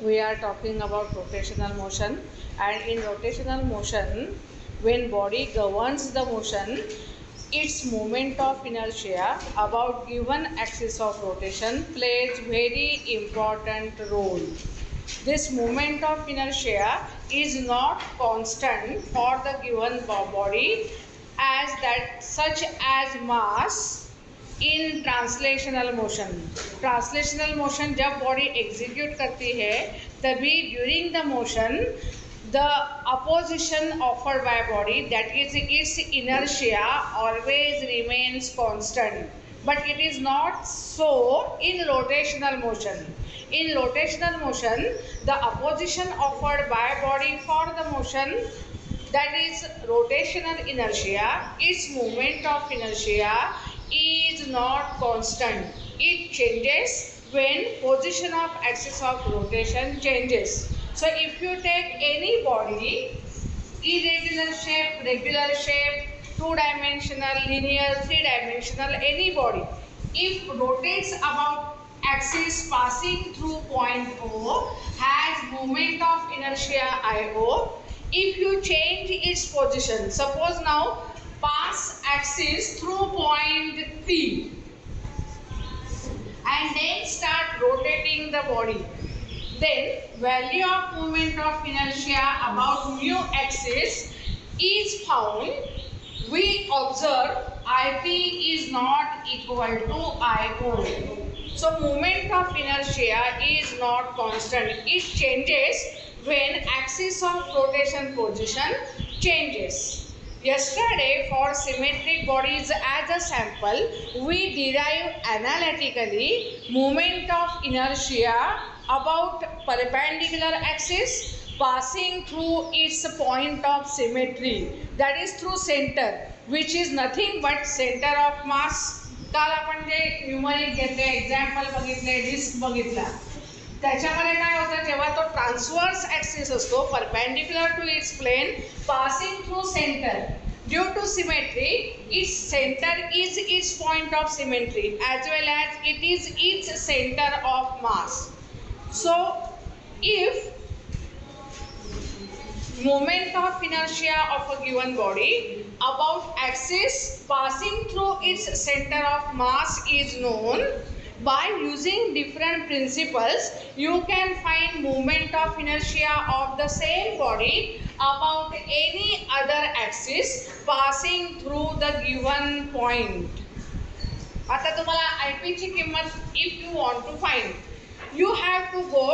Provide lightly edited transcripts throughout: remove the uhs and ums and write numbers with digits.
we are talking about rotational motion, and in rotational motion, when body governs the motion, its moment of inertia about given axis of rotation plays very important role. This moment of inertia is not constant for the given body as that such as mass in translational motion जब body execute करती है तभी during the motion the opposition offered by body that is it's inertia always remains constant but it is not so in rotational motion. In rotational motion, the opposition offered by body for the motion, that is rotational inertia, its moment of inertia is not constant. It changes when position of axis of rotation changes. So if you take any body, irregular shape, regular shape, two-dimensional, linear, three-dimensional, any body, if rotates about axis passing through point O has moment of inertia IO. If you change its position, suppose now pass axis through point P and then start rotating the body, then value of moment of inertia about mu axis is found. We observe IP is not equal to IO. So moment of inertia is not constant. It changes when axis of rotation position changes. Yesterday, for symmetric bodies as a sample, we derived analytically moment of inertia about perpendicular axis passing through its point of symmetry, that is through center, which is nothing but center of mass. काल आपण जे numeric घेतले, example बघितले, disc बघितला, त्याच्यामध्ये काय होतं, जेव्हा तो ट्रान्सवर्स ॲक्सिस असतो perpendicular to its plane passing through center, due to symmetry its center is its point of symmetry as well as it is its center of mass. So if moment of inertia of a given body about axis passing through its center of mass is known, by using different principles you can find moment of inertia of the same body about any other axis passing through the given point. आता तुम्हाला IP ची किंमत if you want to find, you have to go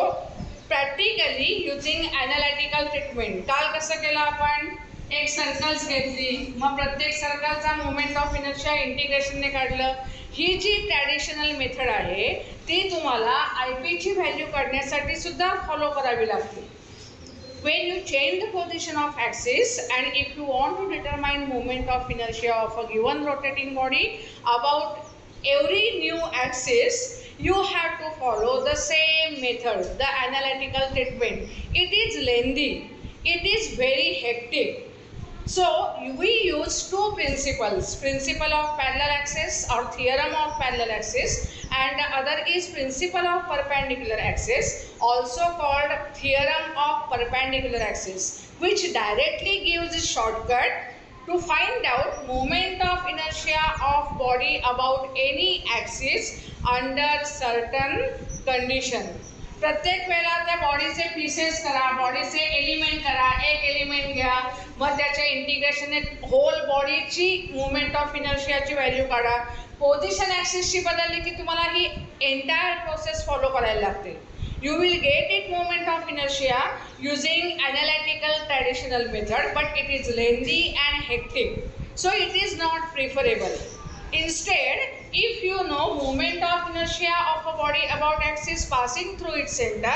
practically using analytical treatment. काल कसं केलं आपण, एक circles घेतली, मग प्रत्येक सर्कलचा मोमेंट ऑफ इनर्शिया इंटिग्रेशनने काढलं. ही जी ट्रॅडिशनल मेथड आहे ती तुम्हाला IP ची व्हॅल्यू काढण्यासाठी सुद्धा फॉलो करावी लागते. When you change the position of axis and if you want to determine moment of inertia of a given rotating body about every new axis, you have to follow the same method, the analytical treatment. It is lengthy, it is very hectic. So we use two principles, principle of parallel axis or theorem of parallel axis, and the other is principle of perpendicular axis, also called theorem of perpendicular axis, which directly gives a shortcut to find out moment of inertia of body about any axis under certain condition. प्रत्येक वेळेला त्या बॉडीचे pieces करा, बॉडीचे element करा, एक element घ्या, मग त्याच्या इंटिग्रेशनने whole बॉडीची movement of इनर्शियाची value काढा. पोझिशन ॲक्सिसची बदलली की तुम्हाला ही एंटायर प्रोसेस फॉलो करायला लागते. You will get it moment of inertia using analytical traditional method, but it is lengthy and hectic, so it is not preferable. Instead, if you know moment of inertia of a body about axis passing through its center,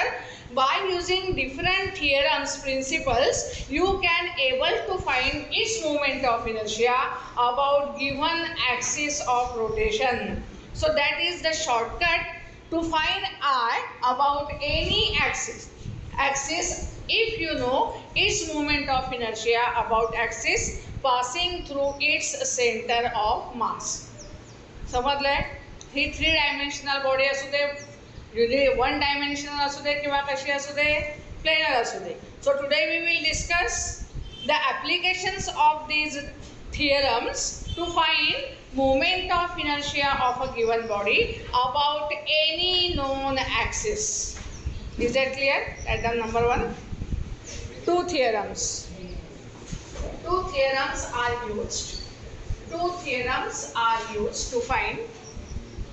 by using different theorems, principles, you can able to find its moment of inertia about given axis of rotation. So that is the shortcut to find I about any axis if you know its moment of inertia about axis passing through its center of mass. समजलंय? ही 3 dimensional body असू दे, one dimensional असू दे किंवा कशी असू दे, planar असू दे. So today we will discuss the applications of these theorems to find moment of inertia of a given body about any known axis. Is that clear? At the number one, two theorems are used. Two theorems are used to find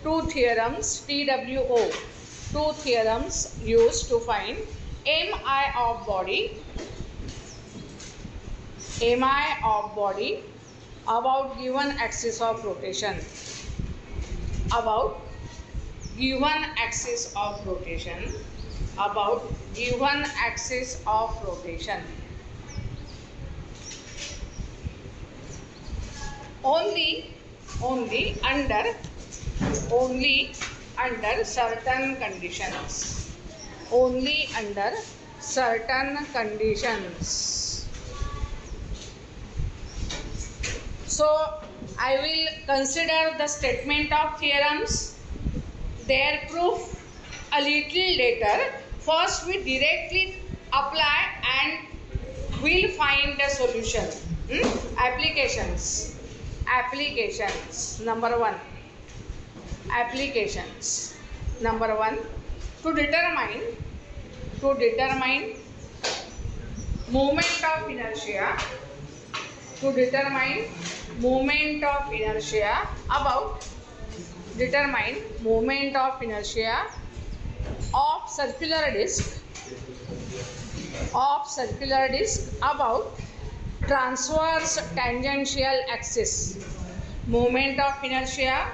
two theorems TWO. Two theorems used to find MI of body about given axis of rotation. About given axis of rotation. About given axis of rotation. Only under certain conditions. Only under certain conditions. So I will consider the statement of theorems, their proof a little later. First we directly apply and we'll find the solution. Applications. Number one. To determine moment of inertia. To determine moment of inertia of circular disk about transverse tangential axis. Moment of inertia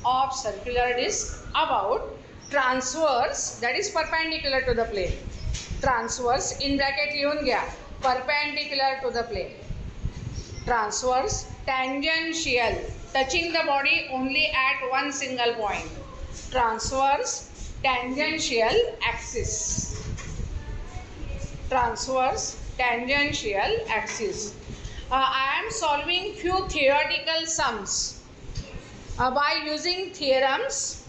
of circular disk about transverse, that is perpendicular to the plane. Transverse in bracket लिहून घ्या, perpendicular to the plane. Transverse, tangential, touching the body only at one single point. Transverse tangential axis. I am solving few theoretical sums. By using theorems,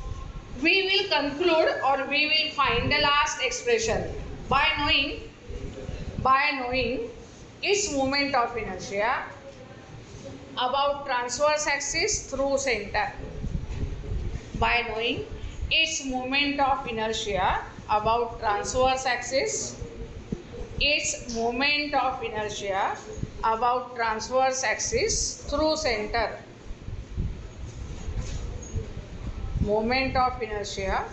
we will conclude or we will find the last expression by knowing its moment of inertia about transverse axis through center. By knowing its moment of inertia about transverse axis, through center. Moment of inertia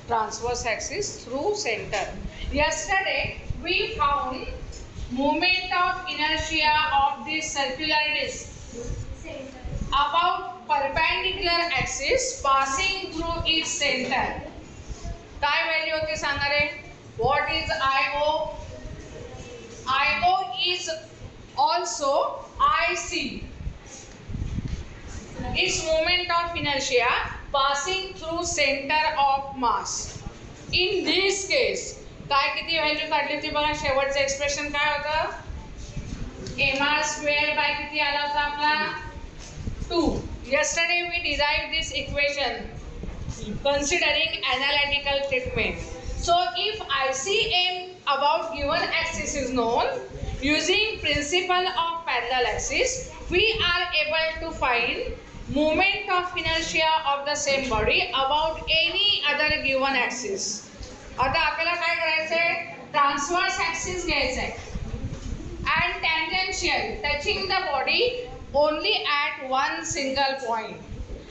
transverse axis through center. Yesterday we found moment of inertia of this circular disk about perpendicular axis passing through its center. काय value होती सांगा रे? What is IO? IO is also IC. Its moment of inertia passing through center of mass. In this case, काय किती value काढली होती बघा? शेवटचं expression काय होतं? mr square by किती आला होता आपला? 2. Yesterday we derived this equation considering analytical treatment. So if ICM about given axis is known, using principle of parallel axis, we are able to find moment of inertia of the same body about any other given axis. आता आपल्याला काय करायचंय? Transverse axis घ्यायचंय and tangential, touching the body only at one single point.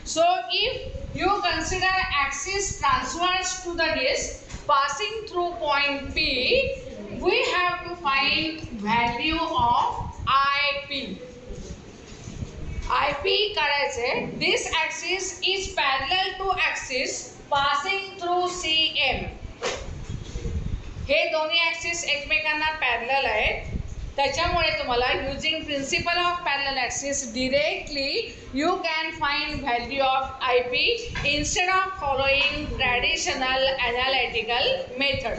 So if you consider axis transverse to the disk passing through point P, we have to find value of IP. IP करायचे. This axis is parallel to axis passing through CM. हे दोन्ही axis एकमेकांना parallel आहेत. त्याच्यामुळे तुम्हाला using principle of parallel axis directly you can find value of I P instead of following traditional analytical method.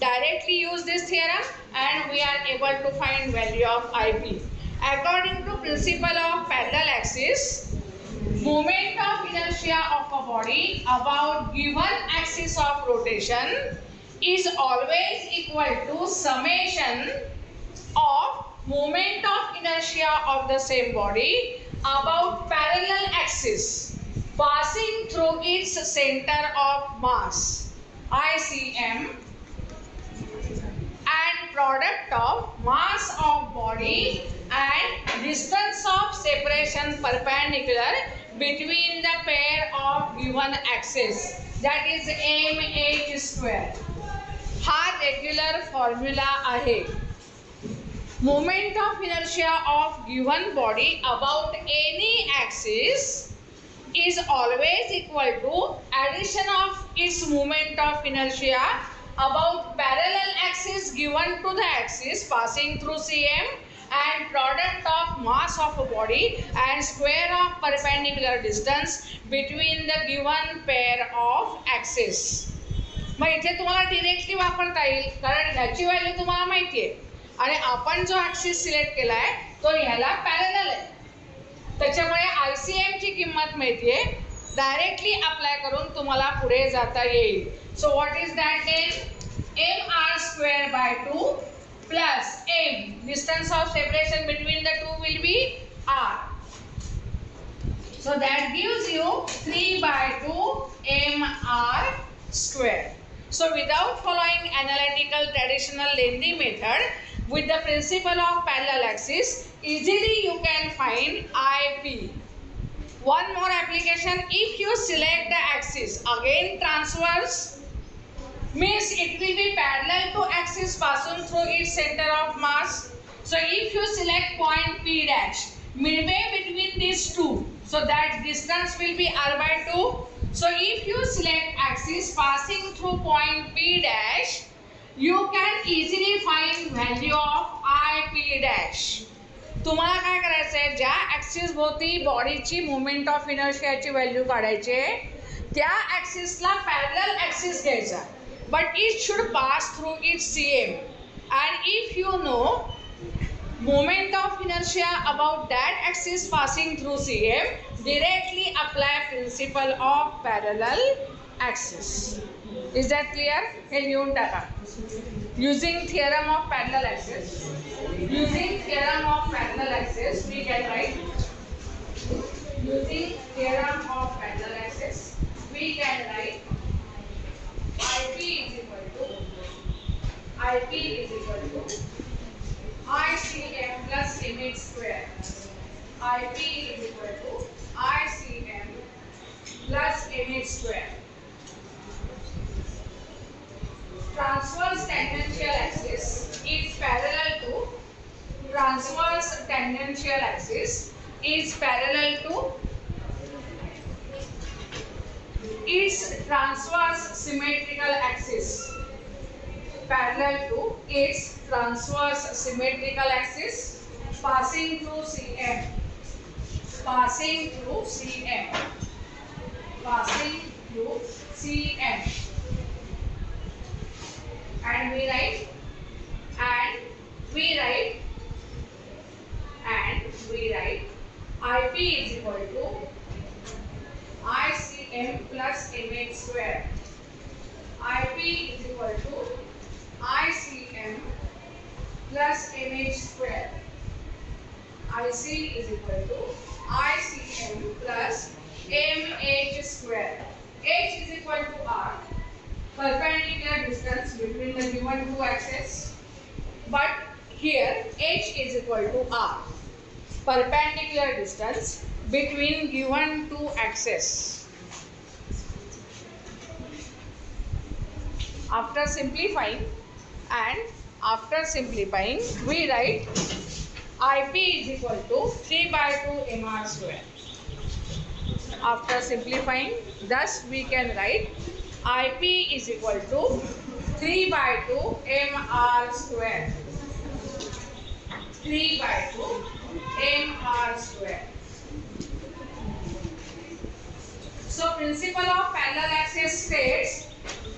Directly use this theorem and we are able to find value of IP. According to principle of parallel axis, Moment of inertia of a body about given axis of rotation is always equal to summation of moment of inertia of the same body about parallel axis passing through its center of mass ICM and product of mass of body and distance of separation perpendicular between the pair of given axis, that is mh square. हा regular formula आहे. Moment of inertia of given body about any axis is always equal to addition of its moment of inertia about parallel axis given to the axis passing through CM and product of mass of a body and square of perpendicular distance between the given pair of axis. मग इथे तुम्हाला directly वापरता येईल कारण ह्याची value तुम्हाला माहिती आहे आणि आपण जो ॲक्सिस सिलेक्ट केला आहे तो ह्याला पॅरलल आहे. त्याच्यामुळे ICM ची किंमत माहिती आहे, डायरेक्टली अप्लाय करून तुम्हाला पुढे जाता येईल. So what is that then? mr square by 2 plus m, distance of separation between the two will be r. So that gives you 3 by 2 mr square. So without following analytical traditional lengthy method with the principle of parallel axis, easily you can find IP. One more application, if you select the axis again transverse means it will be parallel to axis passing through its center of mass. So if you select point P dash midway between these two, so that distance will be r by 2. So if you select axis passing through point P dash, you can easily find value of IP dash. तुम्हाला काय करायचं आहे, ज्या axis भोवती बॉडीची moment of इनर्शियाची value काढायची आहे त्या ॲक्सिसला पॅरलल ॲक्सिस घ्यायचा, but it should pass through it's CM and if you know moment of inertia about that axis passing through CM, directly apply principle of parallel axis. Is that clear? हे लिहून टाका. Using theorem of parallel axis, using theorem of parallel axis we can write, using theorem of parallel axis we can write IP is equal to ICM plus image square. IP is equal to ICM plus image square. Transverse tangential axis is parallel to transverse tangential axis is parallel to its transverse symmetrical axis, parallel to its transverse symmetrical axis passing through CM, passing through CM, passing through CM, and we write IP is equal to ICM plus image square. IP is equal to ICM plus image square. IC is equal to ICM plus mh square. H is equal to R, perpendicular distance between the given two axes, but here H is equal to R, perpendicular distance between given two axes. After simplifying we write IP is equal to 3 by 2 mr square. After simplifying, thus we can write IP is equal to 3 by 2 mr square. 3 by 2 mr square. So principle of parallel axis states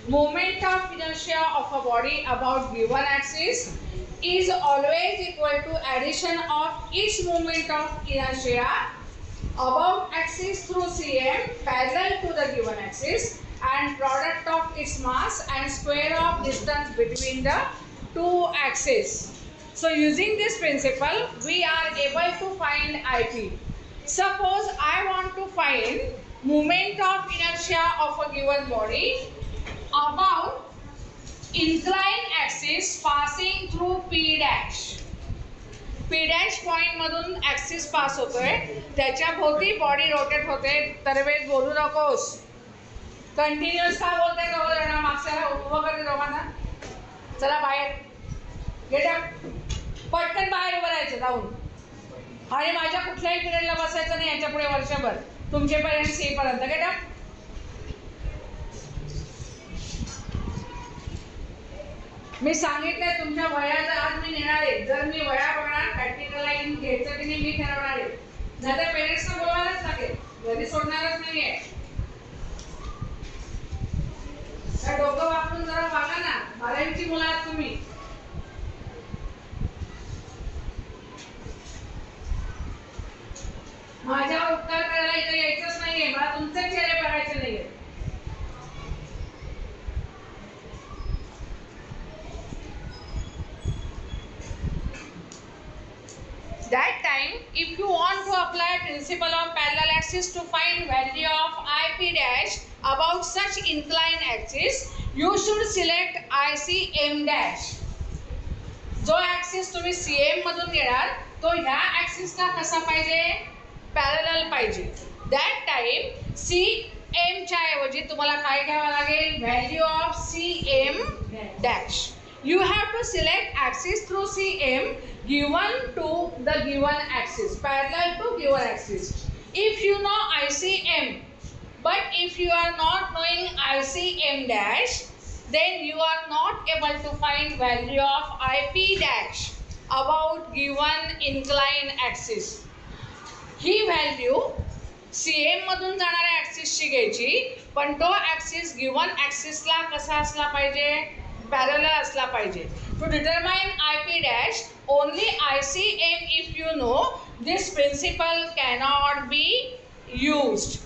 moment of inertia of a body about given axis is always equal to addition of each moment of inertia about axis through CM parallel to the given axis and product of its mass and square of distance between the two axes. So using this principle we are able to find IP. Suppose I want to find moment of inertia of a given body about inclined axis passing through P dash. P dash point मधून axis पास होतोय, त्याच्या भोवती body rotate होते. तरवेळ बोलू नकोस, continuous का बोलते दोघं जण. मागच्या उभं करते दोघांना. चला बाहेर गेट अप, पटकन बाहेर उभं राहायचं जाऊन. आणि माझ्या कुठल्याही पिरियडला बसायचं नाही याच्या पुढे वर्षभर, तुमचे पेरेंट्स येईपर्यंत. Get up. मी सांगितलंय तुमच्या वयाचा आज मी नेणार आहे. जर मी वया बघणार प्रॅक्टिकल लाईन घ्यायचं की नाही मी ठरवणार आहे. नाहीतर पेरेंट्सना बोलवायलाच लागेल, घरी सोडणारच नाहीये. डोकं वापरून जरा बघा ना, 12वीची मुलं आहात तुम्ही. माझ्यावर उपकार करायला इथे यायचंच नाहीये. मला तुमचे चेहरे बघायचे नाहीये. That time, if you want to apply principle of parallel axis to find value of IP dash about such inclined axis, you should select ICM dash. जो axis तुम्ही CM मधून घेणार तो ह्या axis ला कसा पाहिजे, parallel पाहिजे. That time CM च्या ऐवजी तुम्हाला काय घ्यावं लागेल, value of CM dash. You have to select axis through CM given to the given axis, parallel to given axis. If you know ICM, but if you are not knowing ICM dash, then you are not able to find value of IP dash about given inclined axis. He value CM मधून जाणाऱ्या ऍक्सिसची घ्यायची, पण तो axis given ऍक्सिसला कसा असला पाहिजे, parallel असला पाहिजे. To determine IP dash, only ICM if you know, this principle cannot be used.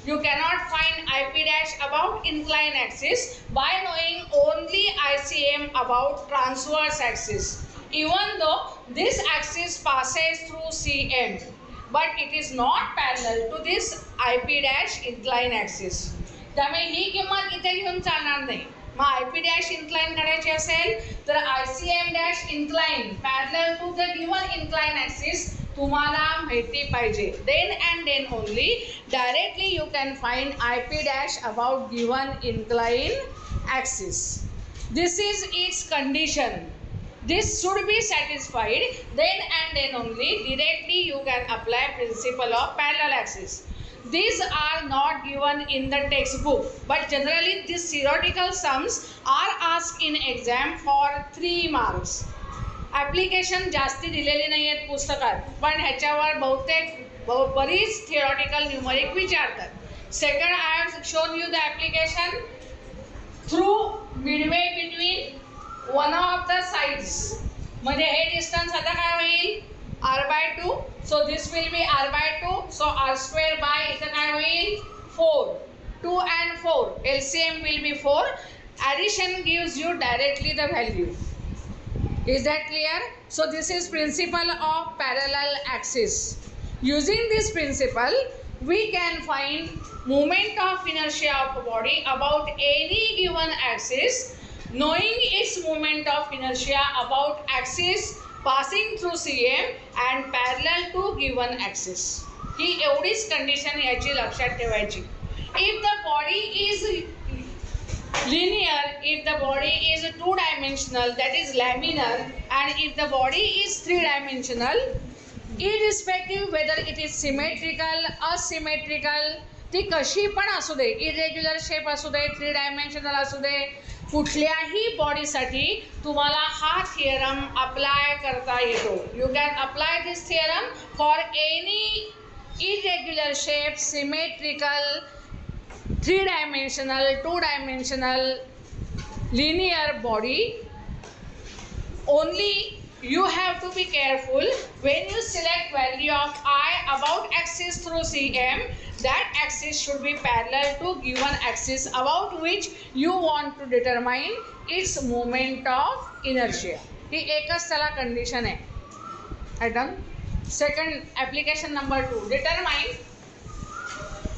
You cannot find IP dash about inclined axis by knowing only ICM about transverse axis. Even though this axis passes through CM, but it is not parallel to this IP dash inclined axis. त्यामुळे ही किंमत इथे घेऊन चालणार नाही. मग IP dash incline करायची असेल तर ICM dash incline parallel to the given incline axis तुम्हाला माहिती पाहिजे. Then and then only directly you can find IP dash about given incline axis. This is its condition. This should be satisfied. Then and then only directly you can apply principle of parallel axis. These are not given in the textbook, but generally these theoretical sums are asked in exam for 3 marks. Application जास्ती दिलेली नाही आहेत पुस्तकात, पण ह्याच्यावर बहुतेक बरीच theoretical numeric विचारतात. Second, I have shown you the application through midway between one of the sides. म्हणजे हे डिस्टन्स आता काय होईल, r/2. So this will be r/2. So r square by इथं काय होईल 4. 2 and 4. LCM will be 4. Addition gives you directly the value. Is that clear? So this is principle of parallel axis. Using this principle, we can find moment of inertia of a body about any given axis, knowing its moment of inertia about axis passing through CM and parallel to given axis. ही एवढीच condition याची लक्षात ठेवायची. If the body is linear, if the body is 2-dimensional, that is laminar, and if the body is 3-dimensional, irrespective whether it is symmetrical, asymmetrical, ती कशी पण असू दे, irregular shape असू दे, 3-dimensional असू दे, कुठल्याही बॉडीसाठी तुम्हाला हा थिअरम अप्लाय करता येतो. You can apply this theorem for any irregular shape, symmetrical, 3-dimensional, 2-dimensional, linear body. Only you have to be careful when you select value of I about axis through CM. That axis should be parallel to given axis about which you want to determine its moment of inertia. ही एकच त्याला condition आहे. Item second application number 2. Determine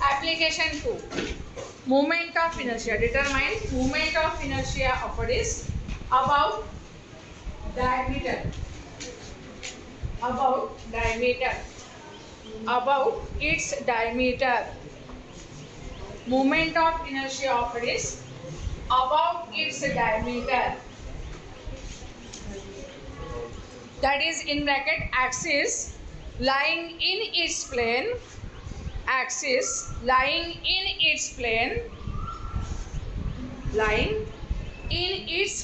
application 2, moment of inertia. Determine moment of inertia of a disc about diameter, about its diameter. Moment of inertia of a disc about its diameter, that is in bracket axis lying in its plane, axis lying in its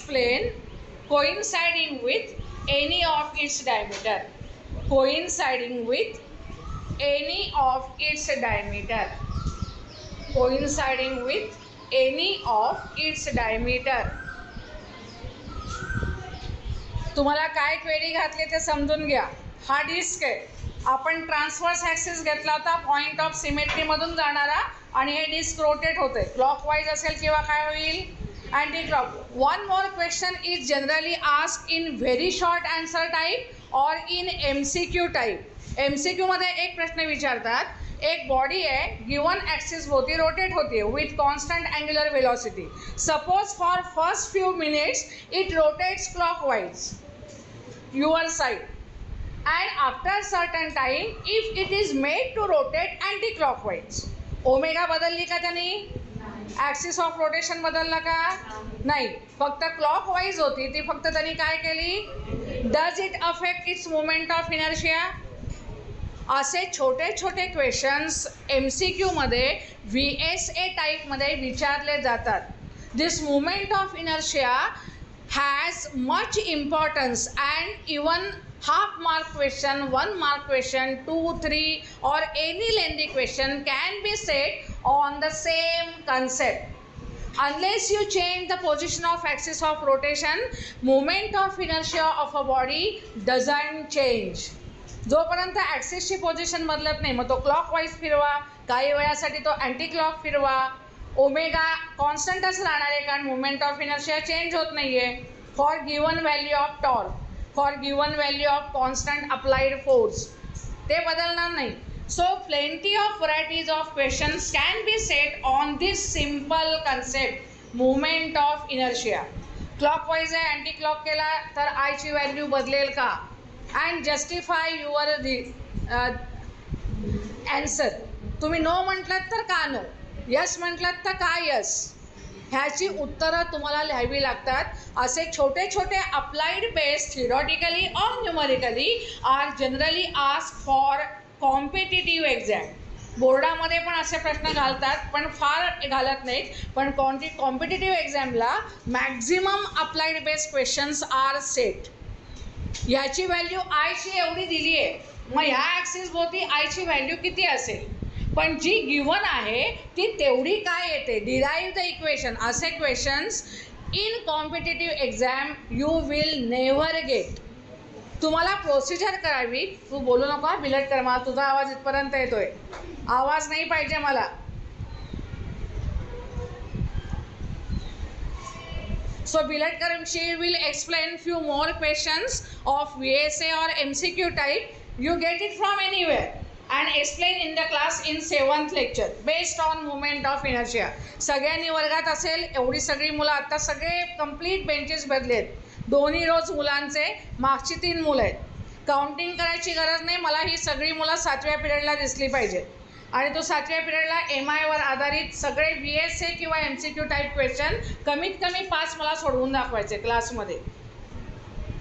plane, coinciding with any of its diameter, coinciding with any of its diameter, coinciding with any of its diameter. तुम्हाला काय query घातली ते समजून घ्या. हा disc आहे, आपण transverse axis घेतला होता पॉईंट ऑफ सिमेट्रीमधून जाणारा, आणि हे डिस्क रोटेट होते. क्लॉकवाईज असेल किंवा काय होईल, anti clock. One more question is generally ask in very short answer type और इन MCQ टाईप. MCQमध्ये एक प्रश्न विचारतात, एक बॉडी आहे, गिवन ॲक्सिस भोवती रोटेट होते with constant angular velocity. Suppose for first few minutes it rotates clockwise your side, and after certain time if it is made to rotate anti-clockwise. Omega बदलली का त्यांनी, ॲक्सिस ऑफ रोटेशन बदलला का नाही, फक्त clockwise होती ती, फक्त त्यांनी काय केली, does it affect its moment of inertia. असे छोटे छोटे क्वेश्चन्स MCQमध्ये VSA टाईपमध्ये विचारले जातात. This moment of inertia has much importance, and even half mark question, 1 mark question, 2, 3 or any lengthy question can be set on the same concept. Unless you change the position of axis of rotation, moment of inertia of a body doesn't change. जोपर्यंत ॲक्सिसची position बदलत नाही, मग तो clockwise फिरवा, काही वेळासाठी तो anti clock फिरवा, omega कॉन्स्टंटच राहणार आहे, कारण मुवमेंट ऑफ इनर्शिया चेंज होत नाही आहे. For given value of torque, for given value of constant applied force, ते बदलणार नाही. So plenty of varieties of questions can be set on this simple concept, movement of inertia. Clockwise आहे, anti clock केला तर आयची value बदलेल का, and justify your answer. तुम्ही नो म्हटलात तर का नो, यस म्हटलात तर का यस, ह्याची उत्तरं तुम्हाला लिहावी लागतात. असे छोटे छोटे अप्लाइड बेस्ड थिओरिटिकली और numerically are generally ask for competitive exam. बोर्डामध्ये पण असे प्रश्न घालतात, पण फार घालत नाहीत, पण कॉम्पिटिटिव्ह एक्झामला maximum applied based questions are set. ह्याची व्हॅल्यू आयची एवढी दिली आहे, मग ह्या ॲक्सिस भोवती आयची व्हॅल्यू किती असेल, पण जी गिवन आहे ती तेवढी काय येते, डिराईव्ह द इक्वेशन. असे questions in competitive exam you will never get. तुम्हाला प्रोसिजर करावी. तू बोलू नको, बिलट कर, मला तुझा आवाज इथपर्यंत येतोय, आवाज नाही पाहिजे मला. So Bilatkar, she will explain few more questions of VSA or MCQ type. You get it from anywhere and explain in the class in 7th lecture based on moment of inertia. सगळ्यांनी वर्गात असेल एवढी सगळी मुलं, आता सगळे complete benches बदलेत. दोन्ही रोज मुलांचे मागची 3 मुलं आहेत. काउंटिंग करायची गरज नाही, मला ही सगळी मुलं 7व्या पिरियडला दिसली पाहिजे. आणि तो 7व्या पिरियडला MIवर आधारित सगळे VSA किंवा MCQ टाईप क्वेश्चन कमीत कमी 5 मला सोडवून दाखवायचे क्लासमध्ये,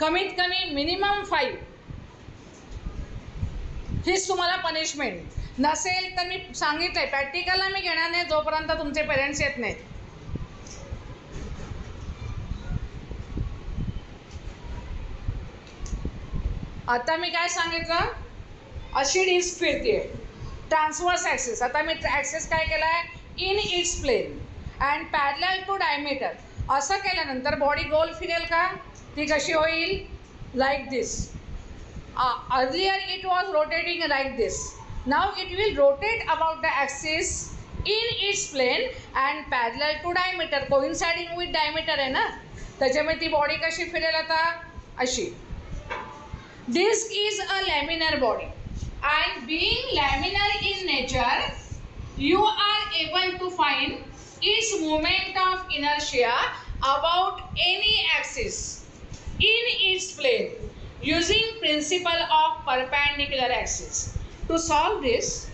कमीत कमी मिनिमम 5. हीच तुम्हाला पनिशमेंट. नसेल तर मी सांगितलंय प्रॅक्टिकलला मी घेणार नाही जोपर्यंत तुमचे पेरेंट्स येत नाहीत. आता मी काय सांगितलं, अशी डिस्क फिरते ट्रान्सवर्स ॲक्सिस. आता मी ॲक्सिस काय केला आहे, in its plane and parallel to diameter. असं केल्यानंतर बॉडी गोल फिरेल का, ती कशी होईल, like this. Earlier it was rotating like this. Now it will rotate about the axis in its plane and parallel to diameter, coinciding with diameter आहे ना, त्याच्यामुळे ती बॉडी कशी फिरेल आता अशी. Disc is a laminar body and being laminar in nature, you are able to find its moment of inertia about any axis in its plane using principle of perpendicular axis. To solve this,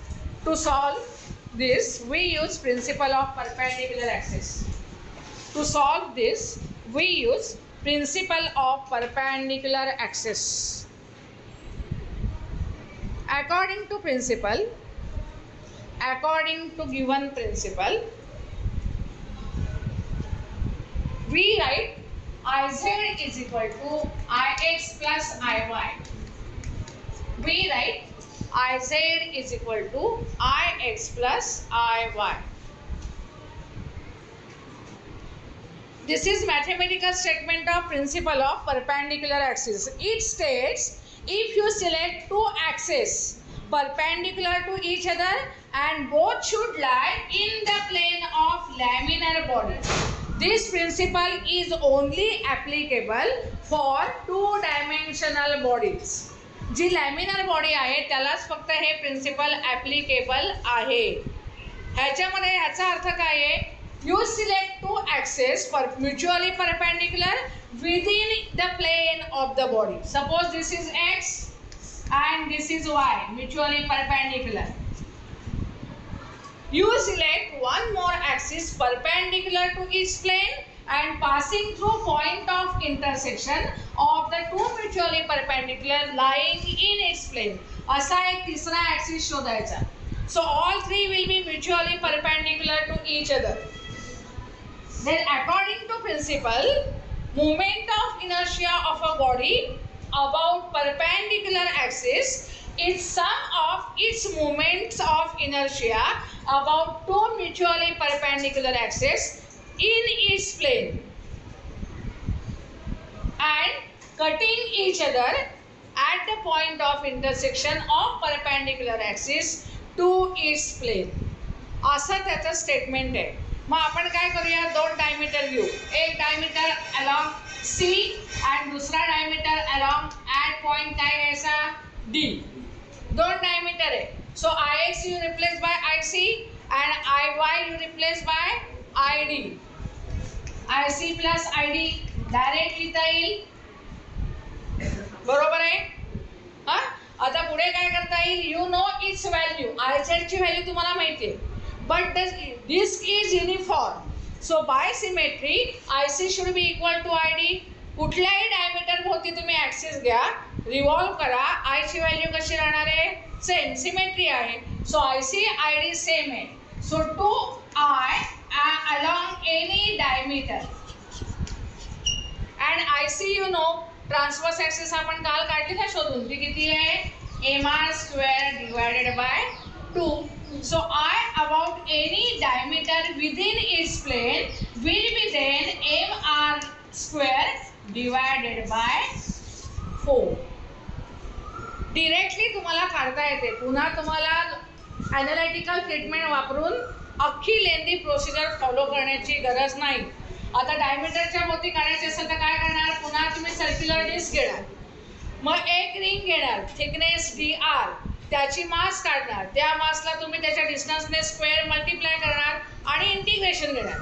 we use principle of perpendicular axis. To solve this, we use principle of perpendicular axis. According to given principle, we write Iz is equal to Ix plus Iy. We write Iz is equal to Ix plus Iy. This is mathematical statement of principle of perpendicular axis. It states if you select two axes perpendicular to each other and both should lie in the plane of laminar body, this principle is only applicable for two-dimensional bodies. जी laminar body आहे त्यालाच फक्त हे principal applicable आहे. ह्याच्यामध्ये ह्याचा अर्थ काय आहे, you select two axes mutually perpendicular within the plane of the body. Suppose this is x and this is y, mutually perpendicular. You select one more axis perpendicular to each plane and passing through point of intersection of the two mutually perpendicular lying in its plane. असा एक तिसरा axis शोधायचा. So all three will be mutually perpendicular to each other. Then according to principle, moment of inertia of a body about perpendicular axis is sum of its moments of inertia about two mutually perpendicular axes in its plane and cutting each other at the point of intersection of perpendicular axis to its plane. असं त्याचं statement आहे. मग आपण काय करूया, दोन diameter घेऊ. एक diameter along सी आणि दुसरा डायमीटर अलॉंग ॲट पॉइंट काय घ्यायचा डी. दोन डायमीटर आहे. So I X you replace by I C and I Y you replace by I D. I C plus I D direct लिहिता येईल, बरोबर आहे. हा, आता पुढे काय करता येईल, you know its value. I झेडची व्हॅल्यू तुम्हाला माहिती आहे. But the disk is uniform. So by symmetry, IC should be equal to ID. कुठल्याही डायमीटर भोवती तुम्ही ॲक्सिस घ्या, रिव्हॉल्व करा, आय ची व्हॅल्यू कशी राहणार आहे, सेम, सिमेट्री आहे. सो आय सी आय डी सेम आहे. So two I along any diameter and I C you know transverse axis आपण काल काढली ना शोधून, ती किती आहे, mr² divided by 2. So I about any diameter within its plane will be then mr² divided by 4. Directly तुम्हाला काढता येते. पुन्हा तुम्हाला ॲनालिटिकल ट्रीटमेंट वापरून अख्खी लेंदी प्रोसिजर फॉलो करण्याची गरज नाही. आता डायमीटरच्या भोवती काढायचे असेल तर काय करणार, पुन्हा तुम्ही सर्क्युलर डिस्क घेणार, मग एक रिंग घेणार, थिकनेस dr, त्याची मास काढणार, त्या मासला तुम्ही त्याच्या डिस्टन्सने स्क्वेअर मल्टिप्लाय करणार आणि इंटिग्रेशन घेणार.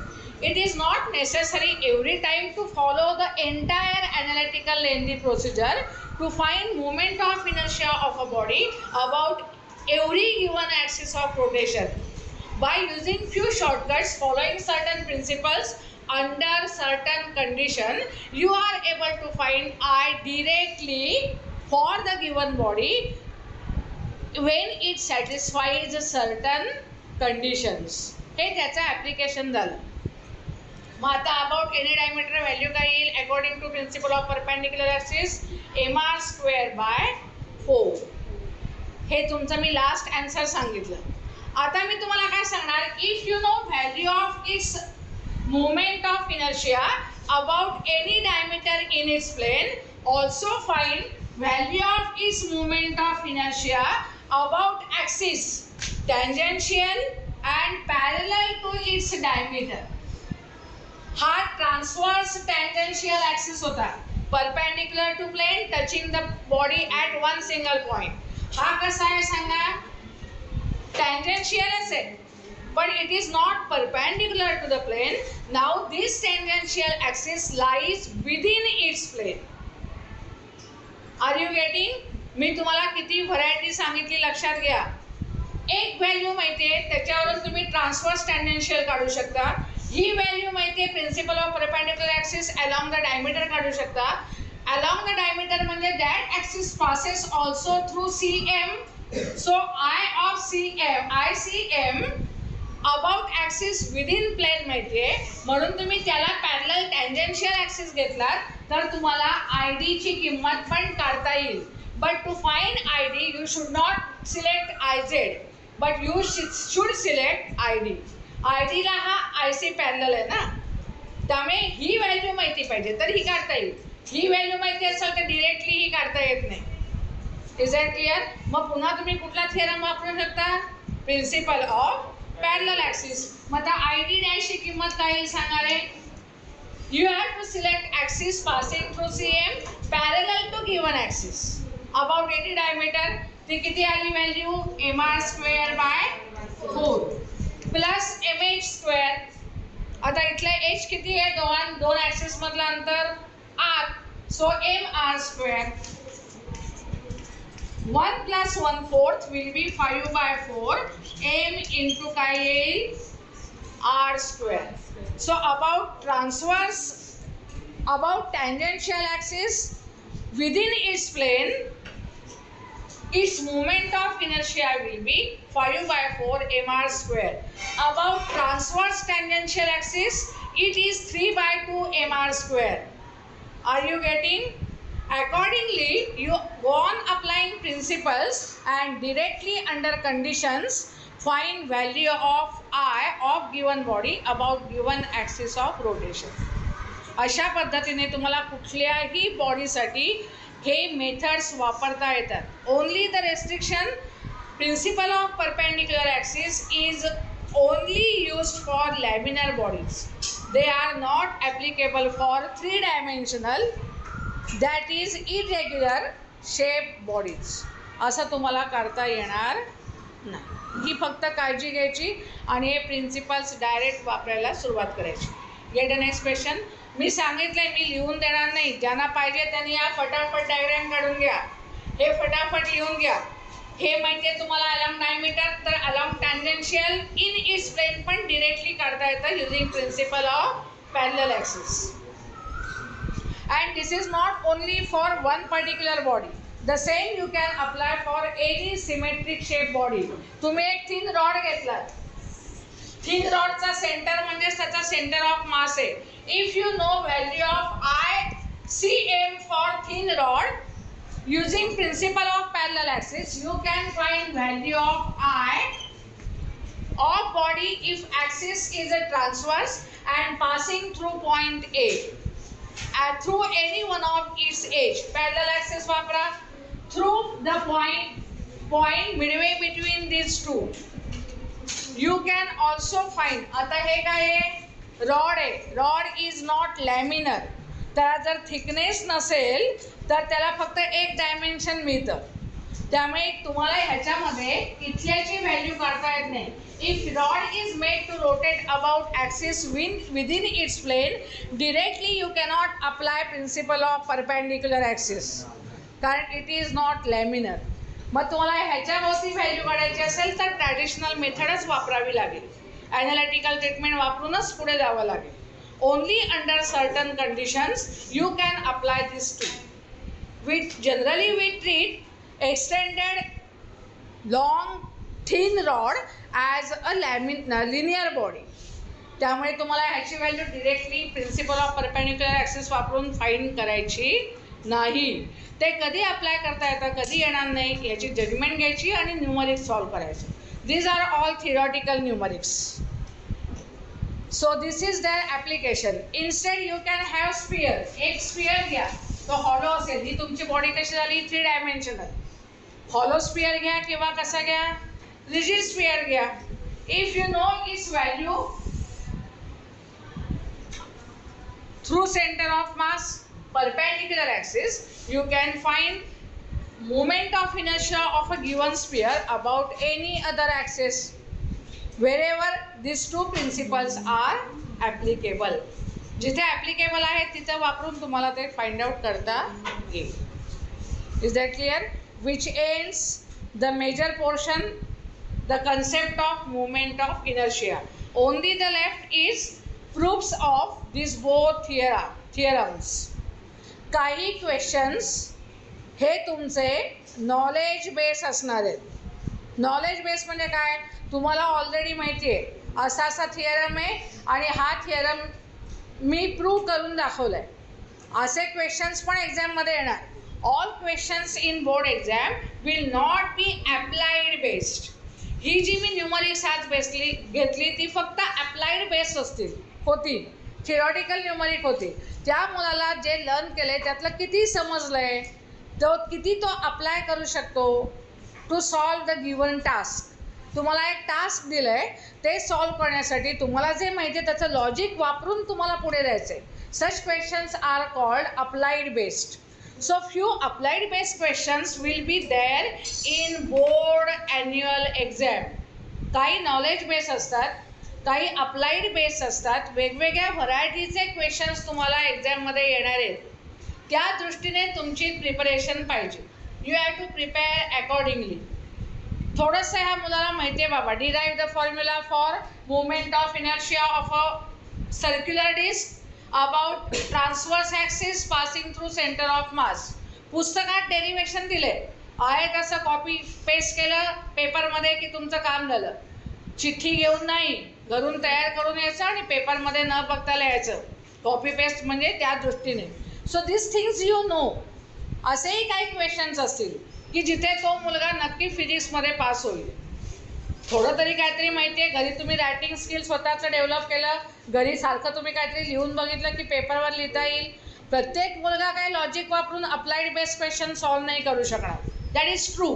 It is not necessary every time to follow the entire analytical lengthy procedure to find moment of inertia of a body about every given axis of rotation. By using few shortcuts following certain principles under certain condition, you are able to find I directly for the given body when it satisfies certain conditions. हे त्याचं application झालं. मग आता about any diameter value काय येईल, according to principle of perpendicular axis mr² by 4. हे तुमचं मी last answer सांगितलं. आता मी तुम्हाला काय सांगणार, if you know value of its moment of inertia about any diameter in its plane also find value of its moment of inertia about axis tangential and parallel to its diameter. हा transverse tangential axis होता, perpendicular to plane touching the body at one single point. हा कसा आहे सांगा? टँजेन्शियलच आहे, but it is not perpendicular to the plane. Now this tangential axis lies within its plane. Are you getting? मी तुम्हाला किती variety सांगितली लक्षात घ्या. एक व्हॅल्यू माहिती आहे, त्याच्यावरून तुम्ही ट्रान्सवर्स टँजेन्शियल काढू शकता. ही व्हॅल्यू माहिती आहे, principle of perpendicular axis along the diameter काढू शकता. अलॉंग द डायमीटर म्हणजे that axis passes also through CM. So I see M about axis within plane माहिती आहे, म्हणून तुम्ही त्याला पॅरलल टँजेन्शियल ॲक्सिस घेतलात तर तुम्हाला ID ची किंमत पण काढता येईल. But to find ID you should not select IZ, but you should select ID. ID ला हा IC पॅरलल आहे ना, त्यामुळे ही व्हॅल्यू माहिती पाहिजे तर ही काढता येईल. ही व्हॅल्यू माहिती असेल तर डिरेक्टली ही काढता येत नाही. Is that clear? मग पुन्हा तुम्ही कुठला थिअरम वापरू शकता? Principle of parallel axis. मग आता ID डॅशची किंमत काय येईल सांगा रे? You have to select axis passing through CM parallel to given axis about 80 diameter. ती किती आली व्हॅल्यू? mr²/4 plus mh². आता इथला h किती आहे? दोन ॲक्सिस मधलं अंतर r. So mr². 1 + 1/4 will be 5/4. m into काय येईल? r². So about tangential axis within its plane, its moment of inertia will be 5/4 mr². About transverse tangential axis, it is 3/2 mr². Are you getting? Accordingly, you go on applying principles and directly under conditions find value of I of given body about given axis of rotation. अशा पद्धतीने तुम्हाला कुठल्याही बॉडीसाठी हे methods वापरता येतात. Only the restriction principle of perpendicular axis is only used for laminar bodies. They are not applicable for 3 dimensional that is irregular shape bodies. असं तुम्हाला करता येणार नाही. ही फक्त काळजी घ्यायची आणि हे प्रिन्सिपल्स डायरेक्ट वापरायला सुरुवात करायची. Get the next question. मी सांगितलंय मी लिहून देणार नाही, ज्यांना पाहिजे त्यांनी या फटाफट डायग्राम काढून घ्या. हे फटाफट लिहून घ्या. हे माहिती आहे तुम्हाला अलॉंग डायमीटर, तर along tangential in its plane पण डिरेक्टली काढता येतं using principle of parallel axis. And this is not only for one particular body. The same you can apply for any symmetric shape body. तुम्ही एक thin rod घेतला, thin रॉडचा center म्हणजे त्याचा center of mass आहे. If you know value of ICM for thin rod using principle of parallel axis, you can find value of I of body if axis is a transverse and passing through point A through any one of its edge. Parallel axis वापरा through the point midway between these two. You can also find. आता हे काय आहे? Rod आहे. Rod is not laminar. त्याला जर thickness नसेल तर त्याला फक्त एक डायमेन्शन मिळतं. त्यामुळे तुम्हाला ह्याच्यामध्ये इथल्याची व्हॅल्यू काढता येत नाही. If rod is made to rotate about axis within its plane, directly you cannot apply principle of perpendicular axis, कारण इट इज नॉट लॅमिनर. मग तुम्हाला ह्याच्याभोवती व्हॅल्यू काढायची असेल तर ट्रॅडिशनल मेथडच वापरावी लागेल. ॲनालिटिकल ट्रीटमेंट वापरूनच पुढे जावं लागेल. Only under certain conditions you can apply this tool. Generally we treat extended long thin rod as a linear body. त्यामुळे तुम्हाला ह्याची value directly principle of perpendicular axis वापरून फाइंड करायची नाही. ते कधी अप्लाय करता येतं, कधी येणार नाही याची जजमेंट घ्यायची आणि न्यूमरिक्स सॉल्व करायचं. These are all theoretical numerics. So this is their application. Instead you can have sphere. एक sphere घ्या. तो हॉलो असेल. ही तुमची बॉडी कशी झाली 3 डायमेन्शनल. हॉलो स्फिअर घ्या किंवा कसा घ्या रिजिड स्फिअर घ्या. If you know its value through center of mass perpendicular axis, you can find moment of inertia of a given sphere about any other axis wherever these two principles are applicable. जिथे applicable आहे तिथे वापरून तुम्हाला ते find out करता येईल. Is that clear? Which ends the major portion, the concept of moment of inertia. Only the left is proofs of these both theorems. काही questions हे तुमचे नॉलेज बेस असणार आहेत. नॉलेज बेस म्हणजे काय, तुम्हाला ऑलरेडी माहिती आहे असा असा थिअरम आहे आणि हा थिअरम मी प्रूव्ह करून दाखवला आहे. असे क्वेश्चन्स पण एक्झाममध्ये येणार. All questions in board exam will not be applied based. ही जी मी न्यूमरिक्स आज घेतली ती फक्त अप्लाइड बेस्ड होती. थिअरॉटिकल न्यूमरिक होती. त्या मुलाला जे लर्न केले त्यातलं किती समजलंय, तो किती तो अप्लाय करू शकतो to solve the given task. तुम्हाला एक टास्क दिलंय ते सॉल्व करण्यासाठी तुम्हाला जे माहिती आहे त्याचं लॉजिक वापरून तुम्हाला पुढे जायचंय. Such questions are called applied based. So few applied based questions will be there in board annual exam. काही नॉलेज बेस असतात, काही अप्लाइड बेस असतात. वेगवेगळ्या व्हरायटीचे क्वेश्चन्स तुम्हाला एक्झाममध्ये येणार आहेत. त्या दृष्टीने तुमची प्रिपरेशन पाहिजे. You have to prepare accordingly. थोडंसं ह्या मुलाला माहिती आहे बाबा, derive the formula for movement of inertia of a circular disc about transverse axis passing through centre of mass. पुस्तकात डेरिव्हेशन दिले आहे तसं कॉपी पेस्ट केलं पेपरमध्ये की तुमचं काम झालं. चिठ्ठी घेऊन नाही, घरून तयार करून यायचं आणि पेपरमध्ये न बघता लिहायचं. कॉपी पेस्ट म्हणजे त्या दृष्टीने. So this things you know. असेही काही क्वेश्चन्स असतील की जिथे तो मुलगा नक्की फिजिक्समध्ये पास होईल. थोडं तरी काहीतरी माहिती आहे, घरी तुम्ही रायटिंग स्किल स्वतःचं डेव्हलप केलं, घरी सारखं तुम्ही काहीतरी लिहून बघितलं की पेपरवर लिहिता येईल. प्रत्येक मुलगा काही लॉजिक वापरून अप्लाइड बेस्ड क्वेश्चन सॉल्व नाही करू शकणार. That is true.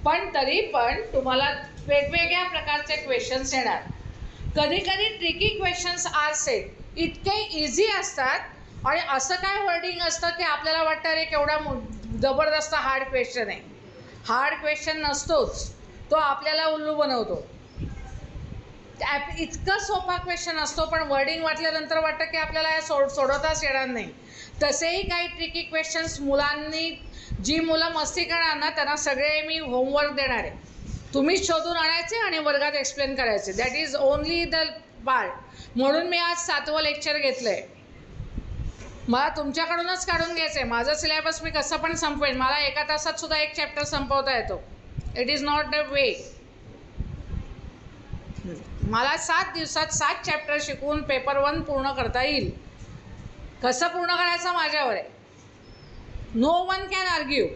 पण तरी पण तुम्हाला वेगवेगळ्या प्रकारचे क्वेश्चन्स येणार. कधी कधी ट्रिकी क्वेश्चन्स आर सेट. इतके इझी असतात आणि असं काय वर्डिंग असतं की आपल्याला वाटतं अरे केवढा जबरदस्त हार्ड क्वेश्चन आहे. हार्ड क्वेश्चन नसतोच, तो आपल्याला उल्लू बनवतो. इतकं सोपा क्वेश्चन असतो पण वर्डिंग वाटल्यानंतर वाटतं की आपल्याला हे सोडवताच येणार नाही. तसेही काही ट्रिकी क्वेश्चन्स मुलांनी, जी मुलं मस्ती करणार ना त्यांना सगळे मी होमवर्क देणार आहे. तुम्हीच शोधून आणायचे आणि वर्गात एक्सप्लेन करायचे. That is only the part. म्हणून मी आज 7वं लेक्चर घेतलं आहे. मला तुमच्याकडूनच काढून घ्यायचं आहे. माझं सिलेबस मी कसं पण संपवेन. मला एका तासात सुद्धा एक चॅप्टर संपवता येतो. It is not the way. मला 7 दिवसात 7 चॅप्टर शिकवून पेपर 1 पूर्ण करता येईल. कसं पूर्ण करायचं माझ्यावर आहे. No one can argue.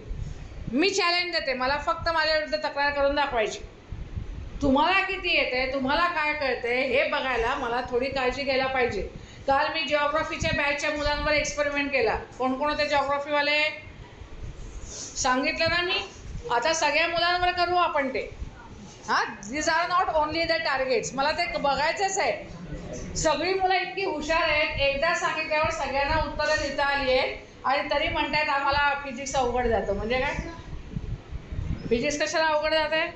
मी चॅलेंज देते, मला फक्त माझ्या विरुद्ध तक्रार करून दाखवायची. तुम्हाला किती येते, तुम्हाला काय कळते हे बघायला मला थोडी काळजी घ्यायला पाहिजे. काल मी जिओग्राफीच्या बॅचच्या मुलांवर एक्सपेरिमेंट केला. कोण कोण होते जिओग्राफीवाले सांगितलं ना मी. आता सगळ्या मुलांवर करू आपण ते. हां, these are not only the targets. मला ते बघायचंच आहे. सगळी मुलं इतकी हुशार आहेत, एकदा सांगितल्यावर सगळ्यांना उत्तरं लिहिता आली आहेत आणि तरी म्हणतायत आम्हाला फिजिक्स अवघड जातं. म्हणजे काय, फिजिक्स कशाला अवघड जातं आहे.